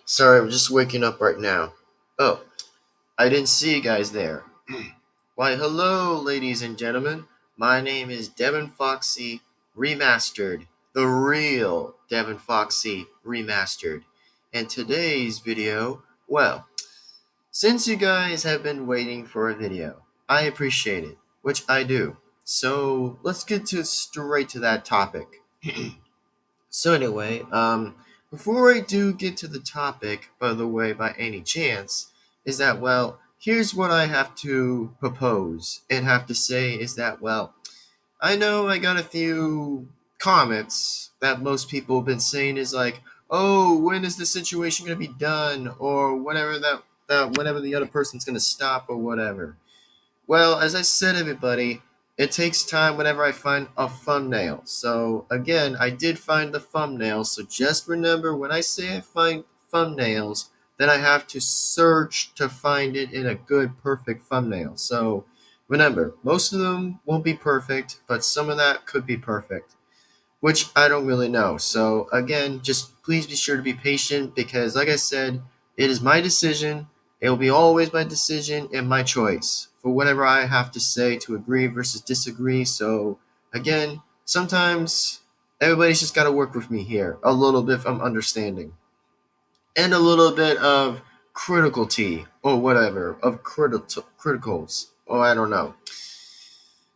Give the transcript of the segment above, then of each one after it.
Sorry, I'm just waking up right now. Oh, I didn't see you guys there. Why, hello, ladies and gentlemen. My name is Devin-Foxy Remastered. The real Devin-Foxy Remastered. And today's video, well, since you guys have been waiting for a video, I appreciate it, which I do. So, let's get straight to that topic. So anyway, before I do get to the topic, by the way, by any chance, is that, well, here's what I have to propose and have to say is that, well, I know I got a few comments that most people have been saying is like, oh, when is the situation going to be done? Or whatever that whenever the other person's going to stop or whatever. Well, as I said, everybody, it takes time whenever I find a thumbnail. So, again, I did find the thumbnail. So, just remember when I say I find thumbnails, then I have to search to find it in a good, perfect thumbnail. So, remember, most of them won't be perfect, but some of that could be perfect, which I don't really know. So, again, just please be sure to be patient because, like I said, it is my decision. It will be always my decision and my choice for whatever I have to say to agree versus disagree. So, again, sometimes everybody's just got to work with me here a little bit of understanding and a little bit of criticality or whatever of criticals. Oh, I don't know.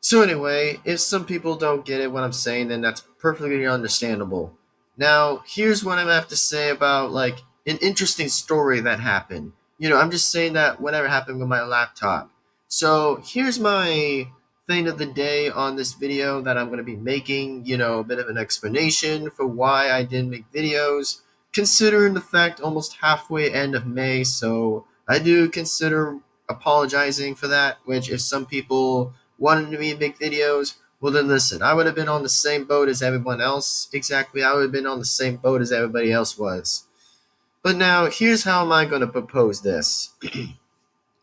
So anyway, if some people don't get it what I'm saying, then that's perfectly understandable. Now, here's what I have to say about like an interesting story that happened. I'm just saying that whatever happened with my laptop. So here's my thing of the day on this video that I'm going to be making, a bit of an explanation for why I didn't make videos, considering the fact almost halfway end of May, so I do consider apologizing for that, which if some people wanted me to make videos, well then listen, I would have been on the same boat as everyone else. Exactly, I would have been on the same boat as everybody else was. But now, here's how am I going to propose this.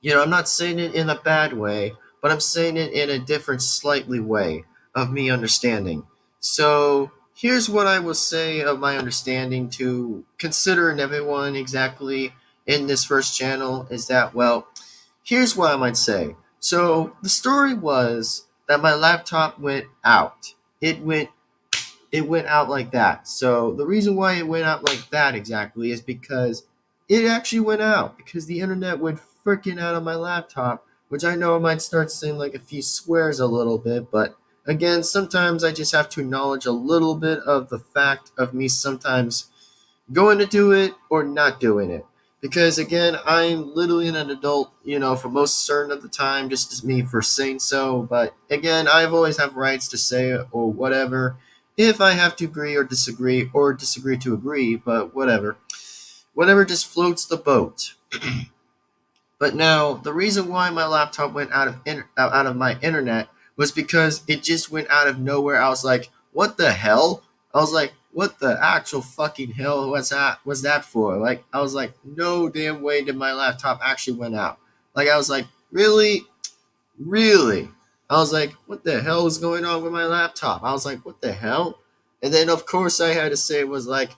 I'm not saying it in a bad way, but I'm saying it in a different, slightly way of me understanding. So, here's what I will say of my understanding to consider and everyone exactly in this first channel is that, well, here's what I might say. So the story was that my laptop went out. It went out like that. So the reason why it went out like that exactly is because it actually went out because the internet went freaking out on my laptop, which I know I might start saying like a few swears a little bit, but again, sometimes I just have to acknowledge a little bit of the fact of me sometimes going to do it or not doing it. Because again, I'm literally an adult, for most certain of the time, just as me for saying so. But again, I've always have rights to say it or whatever. If I have to agree or disagree to agree, but whatever. Whatever just floats the boat. But now, the reason why my laptop went out of my internet was because it just went out of nowhere. I was like, "What the hell?" I was like, "What the actual fucking hell was that for?" Like, I was like, "No damn way did my laptop actually went out." Like, I was like, "Really? Really?" I was like, "What the hell is going on with my laptop?" I was like, "What the hell?" And then, of course, I had to say it was like,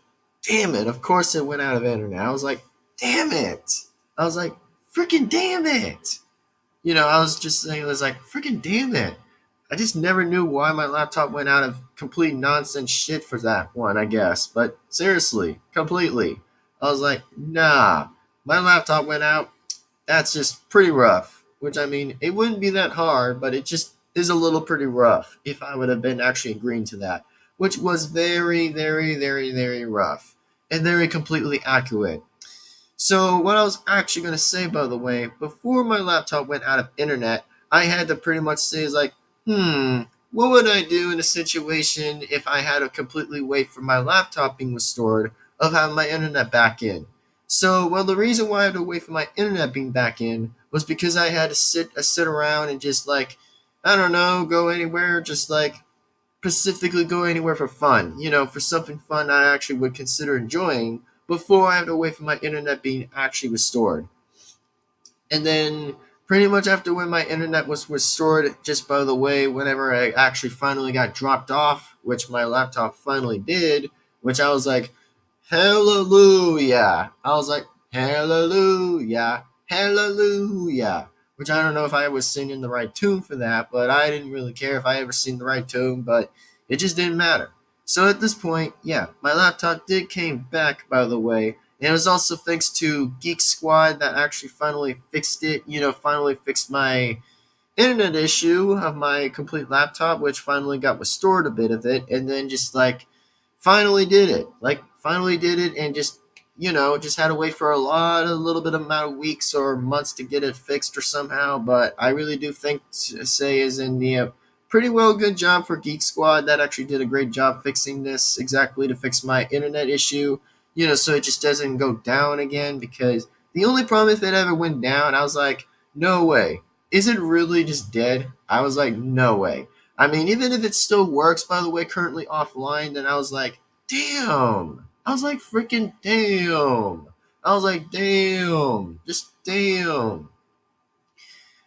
"Damn it!" Of course, it went out of internet. I was like, "Damn it!" I was like, freaking damn it. I was just saying, it was like, freaking damn it. I just never knew why my laptop went out of complete nonsense shit for that one, I guess. But seriously, completely. I was like, nah, my laptop went out. That's just pretty rough. Which, I mean, it wouldn't be that hard, but it just is a little pretty rough if I would have been actually agreeing to that. Which was very, very, very, very rough. And very completely accurate. So what I was actually going to say, by the way, before my laptop went out of internet, I had to pretty much say is like, what would I do in a situation if I had to completely wait for my laptop being restored of having my internet back in? So, well, the reason why I had to wait for my internet being back in was because I had to sit around and just like, I don't know, go anywhere, just like specifically go anywhere for fun, for something fun I actually would consider enjoying before I have to wait for my internet being actually restored. And then pretty much after when my internet was restored, just by the way, whenever I actually finally got dropped off, which my laptop finally did, which I was like, hallelujah. I was like, hallelujah, hallelujah. Which I don't know if I was singing the right tune for that, but I didn't really care if I ever sing the right tune, but it just didn't matter. So at this point, yeah, my laptop did came back, by the way. And it was also thanks to Geek Squad that actually finally fixed it, finally fixed my internet issue of my complete laptop, which finally got restored a bit of it, and then just like finally did it. Like finally did it, and just had to wait for a little bit amount of weeks or months to get it fixed or somehow. But I really do think say is in the pretty well good job for Geek Squad that actually did a great job fixing this exactly to fix my internet issue. So it just doesn't go down again because the only problem if it ever went down, I was like, no way. Is it really just dead? I was like, no way. I mean, even if it still works, by the way, currently offline, then I was like, damn. I was like, freaking damn. I was like, damn. Just damn.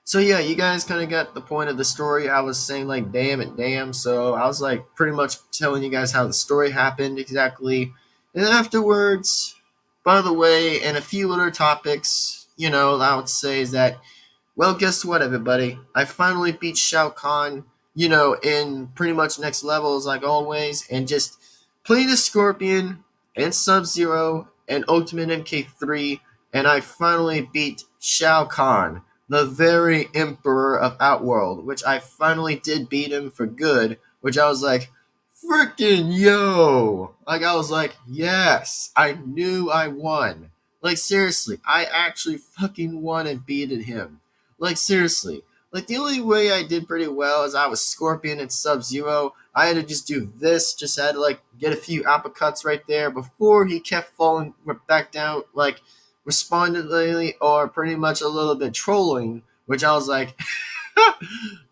So yeah, you guys kind of got the point of the story. I was saying like, damn it, damn. So I was like, pretty much telling you guys how the story happened exactly. And then afterwards, by the way, and a few other topics, I would say is that well, guess what, everybody? I finally beat Shao Kahn, in pretty much next levels, like always, and just played the Scorpion and Sub Zero and Ultimate MK3, and I finally beat Shao Kahn, the very Emperor of Outworld, which I finally did beat him for good, which I was like, freaking yo! Like, I was like, yes, I knew I won. Like, seriously, I actually fucking won and beated him. Like seriously. Like the only way I did pretty well is I was Scorpion and Sub Zero. I had to just do this, just had to like get a few uppercuts right there before he kept falling back down, like respondedly or pretty much a little bit trolling, which I was like,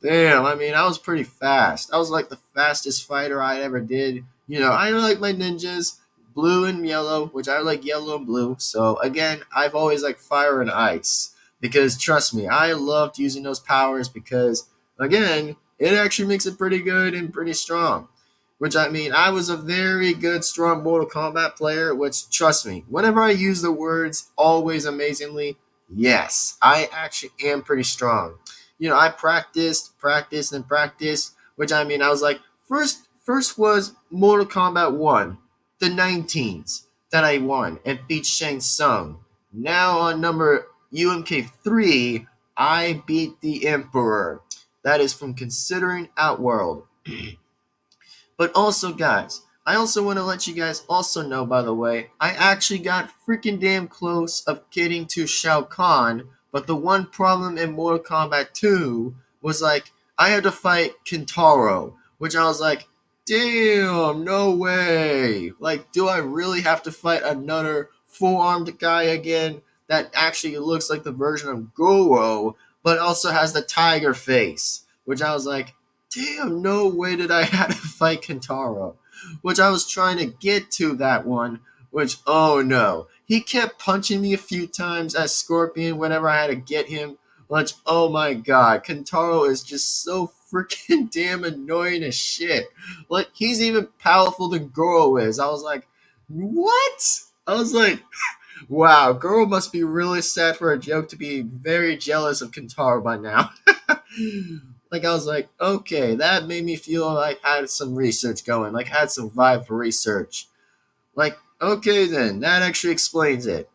damn, I mean, I was pretty fast. I was like the fastest fighter I ever did. I like my ninjas, blue and yellow, which I like yellow and blue. So again, I've always like fire and ice because trust me, I loved using those powers because again, it actually makes it pretty good and pretty strong. Which I mean, I was a very good, strong Mortal Kombat player, which trust me, whenever I use the words always amazingly, yes, I actually am pretty strong. I practiced, and practiced, which I mean, I was like, first was Mortal Kombat 1, the 19s that I won and beat Shang Tsung. Now on number UMK3, I beat the Emperor. That is from Considering Outworld. But also, guys, I also want to let you guys also know, by the way, I actually got freaking damn close of getting to Shao Kahn, but the one problem in Mortal Kombat 2 was like, I had to fight Kintaro, which I was like, damn, no way. Like, do I really have to fight another full-armed guy again that actually looks like the version of Goro, but also has the tiger face? Which I was like, damn, no way did I have to fight Kentaro. Which I was trying to get to that one, which, oh no. He kept punching me a few times as Scorpion whenever I had to get him. Which, oh my god, Kentaro is just so freaking damn annoying as shit. Like, he's even powerful than Goro is. I was like, what? I was like, wow, Goro must be really sad for a joke to be very jealous of Kentaro by now. Like I was like, okay, that made me feel like I had some research going, like I had some vibe for research. Like, okay then, that actually explains it.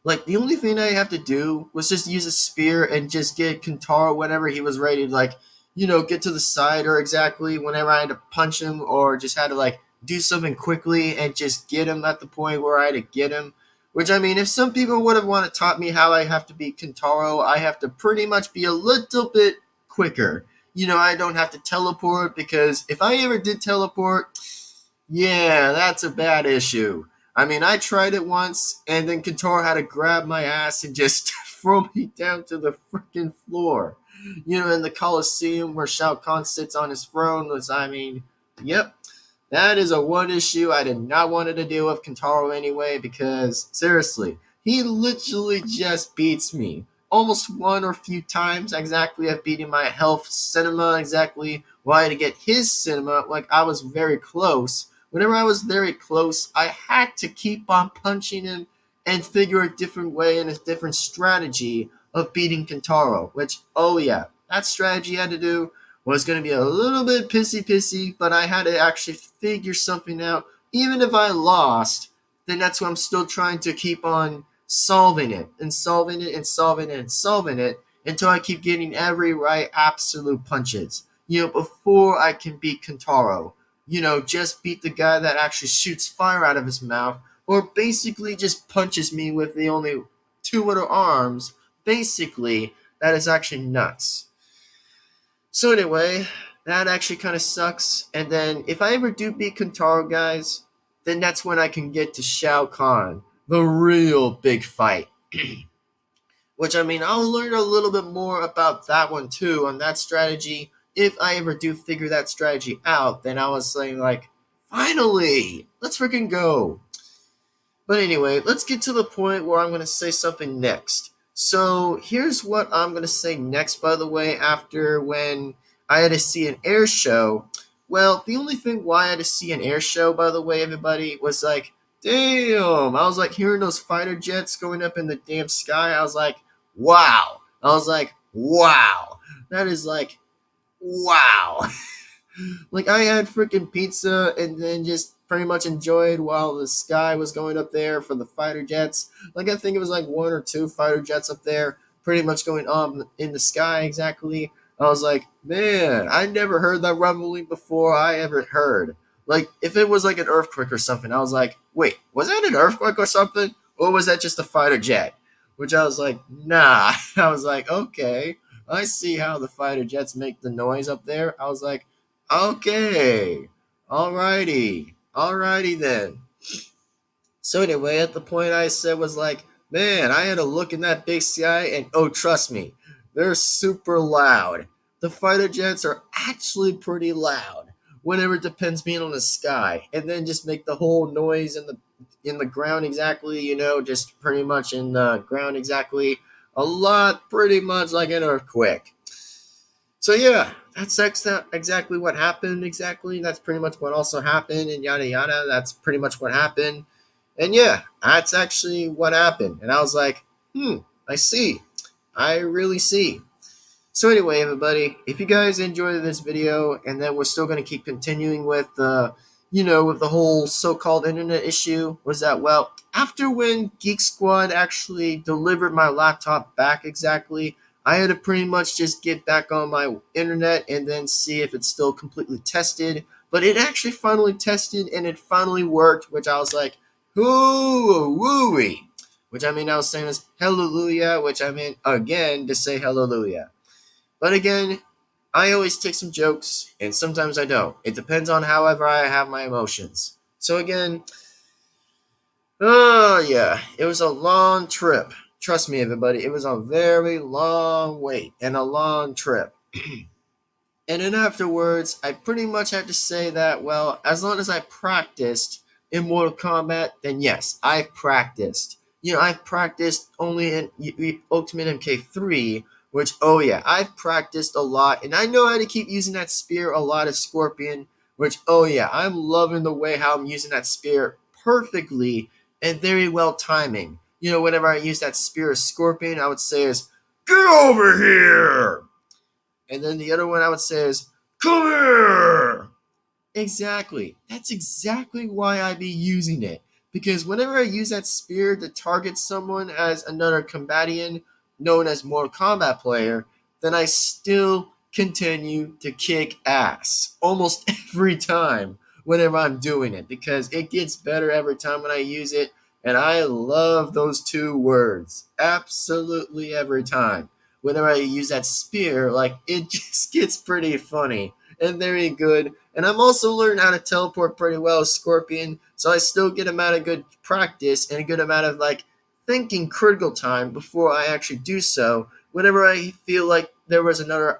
Like the only thing I have to do was just use a spear and just get Kentaro whenever he was ready to like, get to the side or exactly whenever I had to punch him or just had to like do something quickly and just get him at the point where I had to get him. Which I mean, if some people would have wanted taught me how I have to beat Kentaro, I have to pretty much be a little bit quicker. I don't have to teleport because if I ever did teleport, yeah, that's a bad issue. I mean, I tried it once, and then Kentaro had to grab my ass and just throw me down to the freaking floor. In the Coliseum where Shao Kahn sits on his throne. Was, I mean, yep, that is a one issue I did not want to deal with Kentaro anyway, because seriously, he literally just beats me. Almost one or few times exactly I've beaten my health cinema exactly. Well, I had to get his cinema, like I was very close. whenever I was very close, I had to keep on punching him and figure a different way and a different strategy of beating Kentaro. Which, oh yeah, that strategy I had to do was going to be a little bit pissy, but I had to actually figure something out. Even if I lost, then that's what I'm still trying to keep on solving it and solving it and solving it and solving it until I keep getting every right absolute punches. Before I can beat Kentaro. Just beat the guy that actually shoots fire out of his mouth or basically just punches me with the only two other arms. Basically, that is actually nuts. So anyway, that actually kind of sucks. And then if I ever do beat Kentaro, guys, then that's when I can get to Shao Kahn, the real big fight. Which, I mean, I'll learn a little bit more about that one too, on that strategy. If I ever do figure that strategy out, then I was saying, like, finally, let's freaking go. But anyway, let's get to the point where I'm going to say something next. So here's what I'm going to say next, by the way, after when I had to see an air show. Well, the only thing why I had to see an air show, by the way, everybody, was like, damn. I was like hearing those fighter jets going up in the damn sky. I was like, wow. I was like, wow. That is like, wow. Like, I had freaking pizza and then just pretty much enjoyed while the sky was going up there for the fighter jets. Like, I think it was like one or two fighter jets up there, pretty much going on in the sky exactly. I was like, man, I never heard that rumbling before I ever heard. Like, if it was like an earthquake or something, I was like, wait, was that an earthquake or something? Or was that just a fighter jet? Which I was like, nah. I was like, okay, I see how the fighter jets make the noise up there. I was like, okay. Alrighty then. So anyway, at the point I said was like, man, I had a look in that big sky and oh, trust me, they're super loud. The fighter jets are actually pretty loud whenever it depends being on the sky. And then just make the whole noise in the ground exactly, just pretty much in the ground exactly. A lot pretty much like an earthquake. So yeah, that's exactly what happened. Exactly, that's pretty much what also happened, and yada yada. That's pretty much what happened, and yeah, that's actually what happened. And I was like, I see, I really see. So anyway, everybody, if you guys enjoyed this video, and then we're still going to keep continuing with with the whole so-called internet issue, was that, well, after when Geek Squad actually delivered my laptop back exactly, I had to pretty much just get back on my internet and then see if it's still completely tested. But it actually finally tested and it finally worked, which I was like, hoo-woo-wee. Which I mean, I was saying is hallelujah, which I mean, again, to say hallelujah. But again, I always take some jokes, and sometimes I don't. It depends on however I have my emotions. So again, oh yeah, it was a long trip. Trust me, everybody, it was a very long wait and a long trip. And then afterwards, I pretty much had to say that, well, as long as I practiced in Mortal Kombat, then yes, I've practiced. I've practiced only in Ultimate MK3, which, oh yeah, I've practiced a lot, and I know how to keep using that spear a lot as Scorpion, which, oh yeah, I'm loving the way how I'm using that spear perfectly and very well timing. Whenever I use that spear as Scorpion, I would say is, get over here! And then the other one I would say is, come here! Exactly. That's exactly why I be using it. Because whenever I use that spear to target someone as another combatant known as Mortal Kombat player, then I still continue to kick ass almost every time whenever I'm doing it. Because it gets better every time when I use it. And I love those two words. Absolutely every time. Whenever I use that spear, like, it just gets pretty funny and very good. And I'm also learning how to teleport pretty well as Scorpion, so I still get a amount of good practice and a good amount of like thinking critical time before I actually do so. Whenever I feel like there was another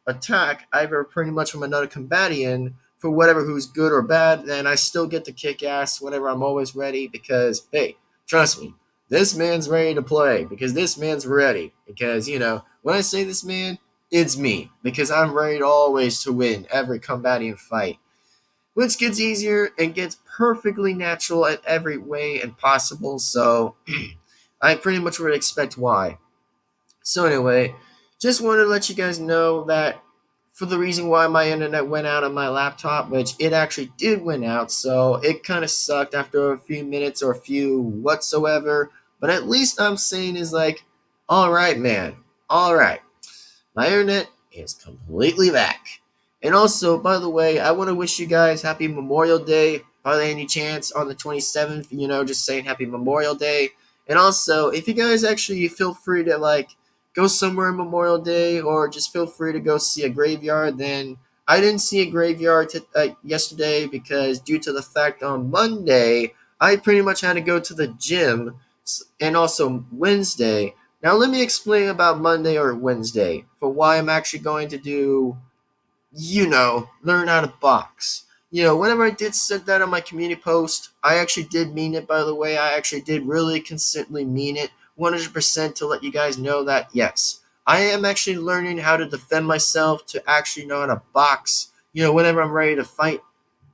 attack, either pretty much from another combatant for whatever who's good or bad, then I still get to kick ass whenever I'm always ready because hey, trust me, this man's ready to play because this man's ready. Because, when I say this man, it's me. Because I'm ready always to win every combating fight. which gets easier and gets perfectly natural in every way and possible. So I pretty much would expect why. So anyway, just wanted to let you guys know that for the reason why my internet went out on my laptop, which it actually did went out, so it kind of sucked after a few minutes or a few whatsoever. But at least I'm saying is like, all right, man, all right. My internet is completely back. And also, by the way, I want to wish you guys happy Memorial Day. By any chance on the 27th, just saying happy Memorial Day. And also, if you guys actually feel free to like go somewhere on Memorial Day or just feel free to go see a graveyard, then I didn't see a graveyard yesterday because due to the fact on Monday, I pretty much had to go to the gym and also Wednesday. Now, let me explain about Monday or Wednesday for why I'm actually going to do, learn how to box. Whenever I did set that on my community post, I actually did mean it, by the way. I actually did really consistently mean it 100% to let you guys know that, yes, I am actually learning how to defend myself to actually know how to box, whenever I'm ready to fight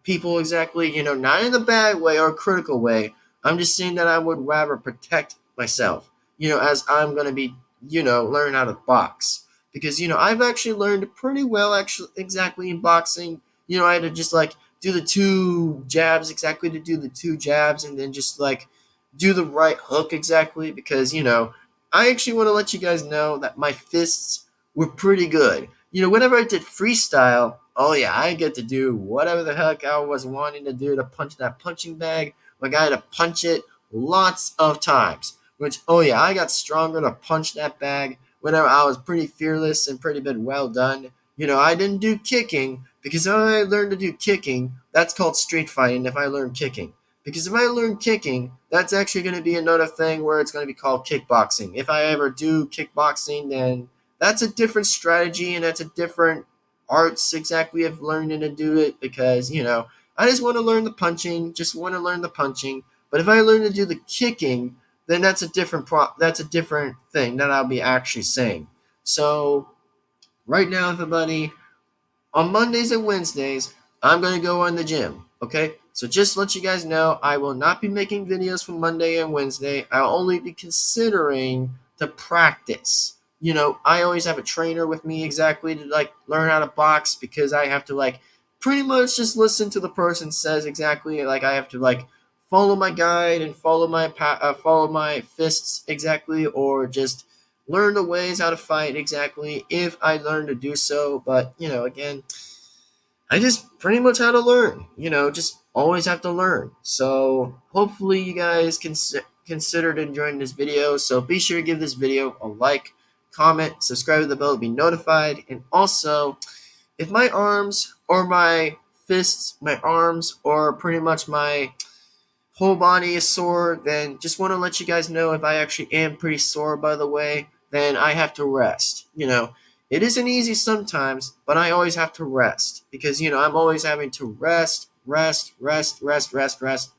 people exactly, not in a bad way or a critical way. I'm just saying that I would rather protect myself, as I'm going to be, learn how to box. Because, I've actually learned pretty well, actually, exactly in boxing. I had to just like do the two jabs exactly to do the two jabs and then just like do the right hook exactly. Because, I actually want to let you guys know that my fists were pretty good. Whenever I did freestyle, oh yeah, I get to do whatever the heck I was wanting to do to punch that punching bag. Like I had to punch it lots of times. Which, oh yeah, I got stronger to punch that bag whenever I was pretty fearless and pretty bit well done. I didn't do kicking because if I learned to do kicking, that's called street fighting if I learn kicking. Because if I learn kicking, that's actually going to be another thing where it's going to be called kickboxing. If I ever do kickboxing, then that's a different strategy and that's a different arts exactly of learning to do it because, I just want to learn the punching, just want to learn the punching. But if I learn to do the kicking, then that's a different that's a different thing that I'll be actually saying. So right now, everybody, on Mondays and Wednesdays, I'm going to go in the gym. Okay? So just to let you guys know, I will not be making videos for Monday and Wednesday. I'll only be considering to practice. I always have a trainer with me exactly to like learn how to box because I have to like pretty much just listen to the person says exactly like I have to like follow my guide and follow my fists exactly or just learn the ways how to fight exactly if I learn to do so. But, again, I just pretty much had to learn, just always have to learn. So hopefully you guys considered enjoying this video. So be sure to give this video a like, comment, subscribe to the bell to be notified. And also, if my arms or my fists, my arms, or pretty much my whole body is sore, then just want to let you guys know if I actually am pretty sore, by the way, then I have to rest. It isn't easy sometimes, but I always have to rest because, I'm always having to rest,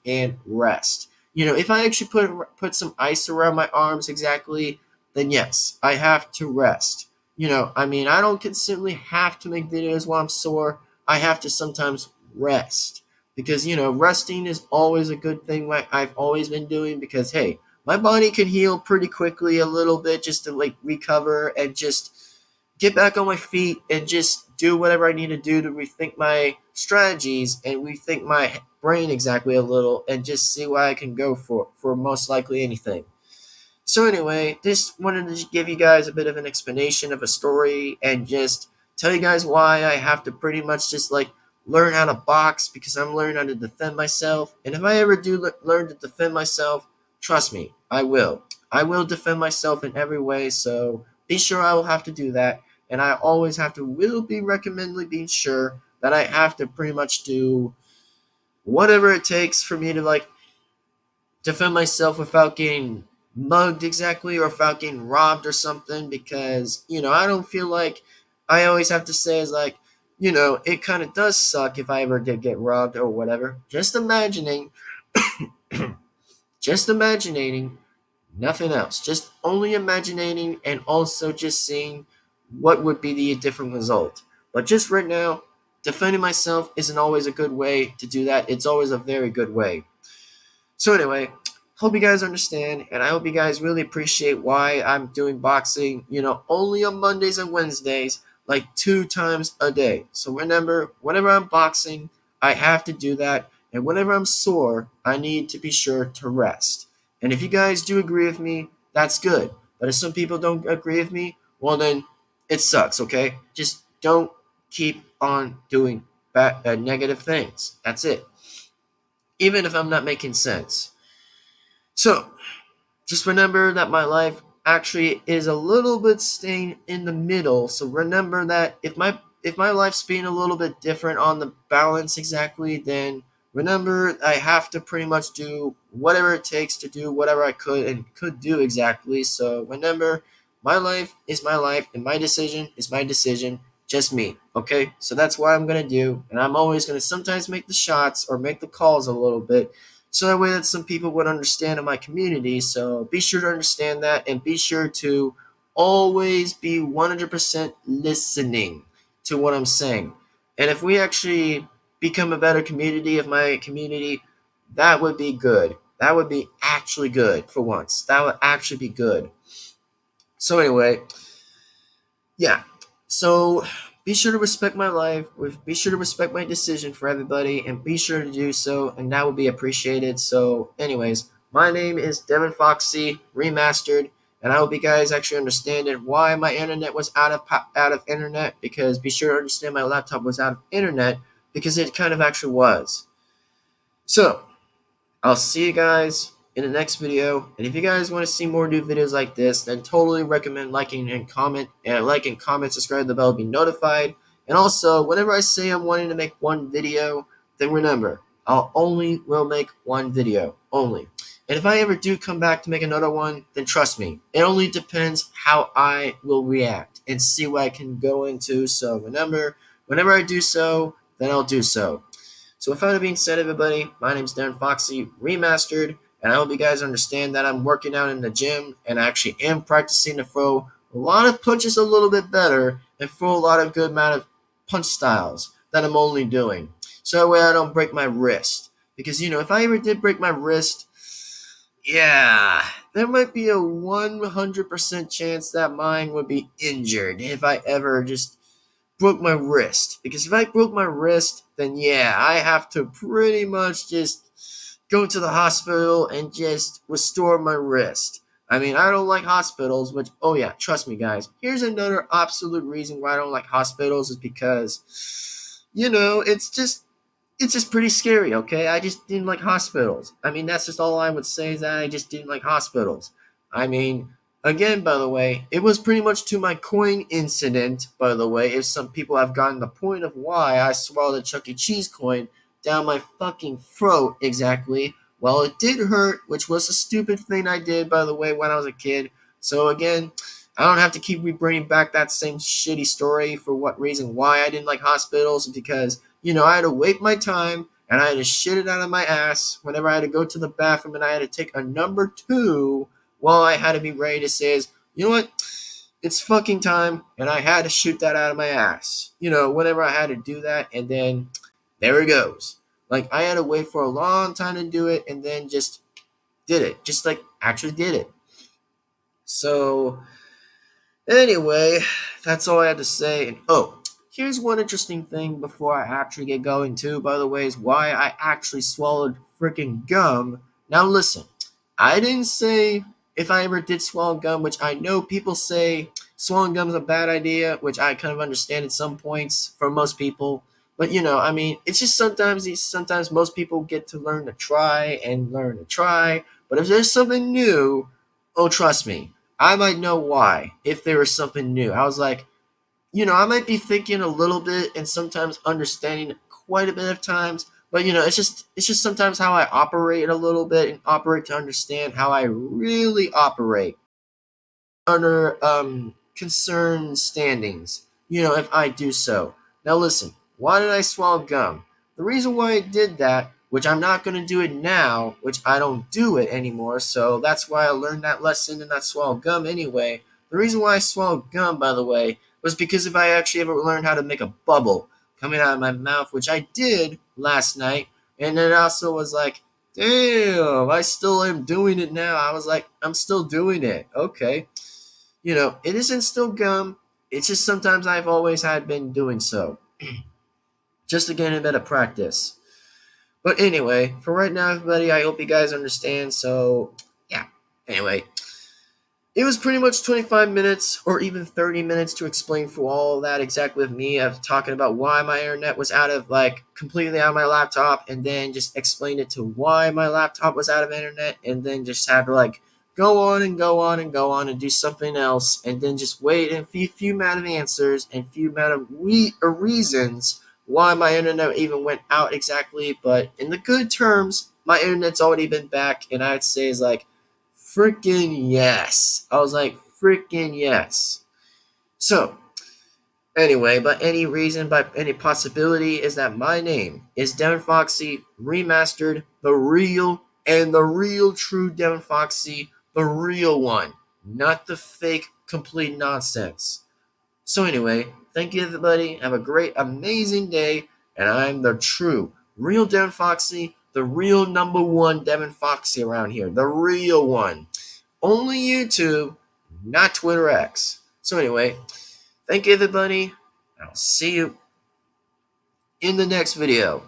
and rest. If I actually put some ice around my arms exactly, then yes, I have to rest. I don't consistently have to make videos while I'm sore. I have to sometimes rest because resting is always a good thing like I've always been doing because hey, my body can heal pretty quickly a little bit just to like recover and just get back on my feet and just do whatever I need to do to rethink my strategies and rethink my brain exactly a little and just see what I can go for most likely anything. So anyway, just wanted to give you guys a bit of an explanation of a story and just tell you guys why I have to pretty much just like learn how to box because I'm learning how to defend myself. And if I ever do learn to defend myself, trust me, I will. I will defend myself in every way. So be sure I will have to do that. And I always have to will be recommending being sure that I have to pretty much do whatever it takes for me to like defend myself without getting mugged exactly or without getting robbed or something because I don't feel like I always have to say is like it kind of does suck if I ever did get robbed or whatever. Just imagining, nothing else, just only imagining and also just seeing what would be the different result. But just right now, defending myself isn't always a good way to do that. It's always a very good way. So anyway, hope you guys understand, and I hope you guys really appreciate why I'm doing boxing, only on Mondays and Wednesdays, like 2 times a day. So remember, whenever I'm boxing, I have to do that, and whenever I'm sore, I need to be sure to rest. And if you guys do agree with me, that's good. But if some people don't agree with me, well then, it sucks, okay? Just don't keep on doing negative things. That's it. Even if I'm not making sense. So, just remember that my life actually is a little bit staying in the middle. So remember that if my life's being a little bit different on the balance exactly, then remember I have to pretty much do whatever it takes to do whatever I could do exactly. So remember, my life is my life and my decision is my decision. Just me. Okay? So that's what I'm gonna do. And I'm always gonna sometimes make the shots or make the calls a little bit so that way that some people would understand in my community. So be sure to understand that and be sure to always be 100% listening to what I'm saying. And if we actually become a better community of my community, that would be good. That would be actually good for once. That would actually be good. So anyway, yeah. So be sure to respect my life. Be sure to respect my decision for everybody, and be sure to do so, and that would be appreciated. So, anyways, my name is Devin-Foxy Remastered, and I hope you guys actually understand it. Why my internet was out of internet, because be sure to understand my laptop was out of internet because it kind of actually was. So I'll see you guys in the next video. And if you guys want to see more new videos like this, then totally recommend liking and comment, subscribe, the bell, be notified. And also, whenever I say I'm wanting to make one video, then remember, I'll only will make one video only. And if I ever do come back to make another one, then trust me, it only depends how I will react and see what I can go into. So remember, whenever I do so, then I'll do so. So with that being said, everybody, my name is Devin-Foxy Remastered, and I hope you guys understand that I'm working out in the gym and I actually am practicing to throw a lot of punches a little bit better and throw a lot of good amount of punch styles that I'm only doing. So that way I don't break my wrist. Because, if I ever did break my wrist, yeah, there might be a 100% chance that mine would be injured if I ever just broke my wrist. Because if I broke my wrist, then yeah, I have to pretty much just go to the hospital and just restore my wrist. I mean, I don't like hospitals, which, oh yeah, trust me, guys. Here's another absolute reason why I don't like hospitals is because, it's just pretty scary, okay? I just didn't like hospitals. I mean, that's just all I would say is that I just didn't like hospitals. I mean, again, by the way, it was pretty much to my coin incident, by the way, if some people have gotten the point of why I swallowed a Chuck E. Cheese coin down my fucking throat exactly. Well, it did hurt, which was a stupid thing I did, by the way, when I was a kid. So again, I don't have to keep bringing back that same shitty story for what reason why I didn't like hospitals, because I had to wait my time and I had to shit it out of my ass whenever I had to go to the bathroom and I had to take a number two while I had to be ready to say is, you know what? It's fucking time, and I had to shoot that out of my ass. Whenever I had to do that, and then there it goes. Like, I had to wait for a long time to do it, and then just did it. Just like actually did it. So, anyway, that's all I had to say. And oh, here's one interesting thing before I actually get going too, by the way, is why I actually swallowed freaking gum. Now listen, I didn't say if I ever did swallow gum, which I know people say swallowing gum is a bad idea, which I kind of understand at some points for most people. But I mean, it's just sometimes most people get to learn to try and learn to try. But if there's something new, oh trust me, I might know why if there was something new. I was like, I might be thinking a little bit and sometimes understanding quite a bit of times, but it's just sometimes how I operate a little bit and operate to understand how I really operate under concern standings. If I do so. Now listen, why did I swallow gum? The reason why I did that, which I'm not going to do it now, which I don't do it anymore, so that's why I learned that lesson and not swallow gum anyway. The reason why I swallowed gum, by the way, was because if I actually ever learned how to make a bubble, coming out of my mouth, which I did last night. And it also was like, damn, I still am doing it now. I was like, I'm still doing it. Okay. It isn't still gum. It's just sometimes I've always had been doing so. Just to get a bit of practice. But anyway, for right now, everybody, I hope you guys understand. So, yeah. Anyway, it was pretty much 25 minutes or even 30 minutes to explain for all that exactly with me of talking about why my internet was completely out of my laptop, and then just explained it to why my laptop was out of internet, and then just had to go on and go on and go on and do something else, and then just wait and few amount of answers and few amount of reasons why my internet even went out exactly. But in the good terms, my internet's already been back, and I'd say is freaking yes. I was like, freaking yes. So, anyway, by any reason, by any possibility, is that my name is Devin-Foxy Remastered, the real true Devin-Foxy, the real one, not the fake, complete nonsense. So anyway, thank you everybody. Have a great, amazing day, and I'm the true, real Devin-Foxy, the real number one Devin-Foxy around here, the real one. Only YouTube, not Twitter X. So anyway, thank you everybody. I'll see you in the next video.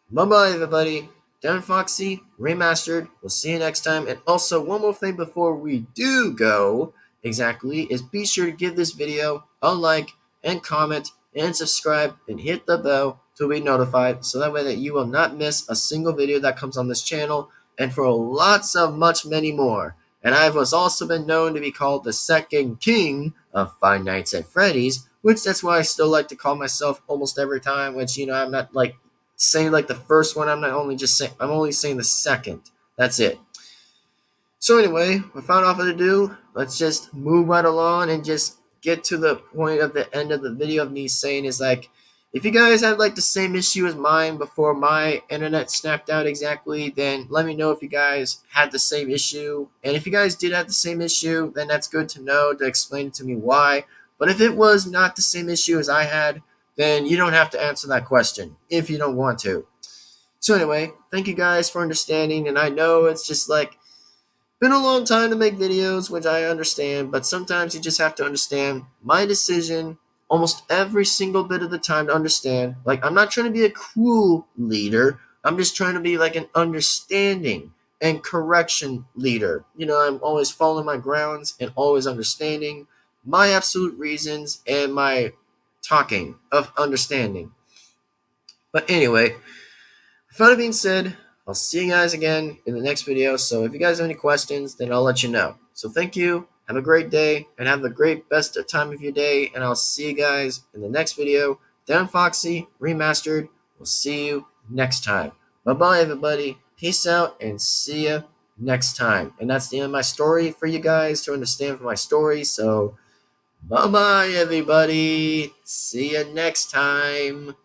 Bye-bye everybody. Devin-Foxy Remastered. We'll see you next time. And also, one more thing before we do go, exactly, is be sure to give this video a like and comment and subscribe and hit the bell to be notified, so that way that you will not miss a single video that comes on this channel, and for lots of many more. And I was also been known to be called the second king of Five Nights at Freddy's, which that's why I still like to call myself almost every time, which, I'm not saying the first one. I'm only saying the second. That's it. So anyway, without further ado, let's just move right along and just get to the point of the end of the video of me saying is if you guys had the same issue as mine before my internet snapped out exactly, then let me know if you guys had the same issue. And if you guys did have the same issue, then that's good to know, to explain to me why. But if it was not the same issue as I had, then you don't have to answer that question if you don't want to. So anyway, thank you guys for understanding, and I know it's just been a long time to make videos, which I understand, but sometimes you just have to understand my decision almost every single bit of the time to understand. I'm not trying to be a cruel leader. I'm just trying to be an understanding and correction leader. I'm always following my grounds and always understanding my absolute reasons and my talking of understanding. But anyway, with that being said, I'll see you guys again in the next video. So if you guys have any questions, then I'll let you know. So thank you. Have a great day and have the great best time of your day. And I'll see you guys in the next video. Devin-Foxy Remastered. We'll see you next time. Bye-bye, everybody. Peace out and see you next time. And that's the end of my story for you guys to understand from my story. So bye-bye, everybody. See you next time.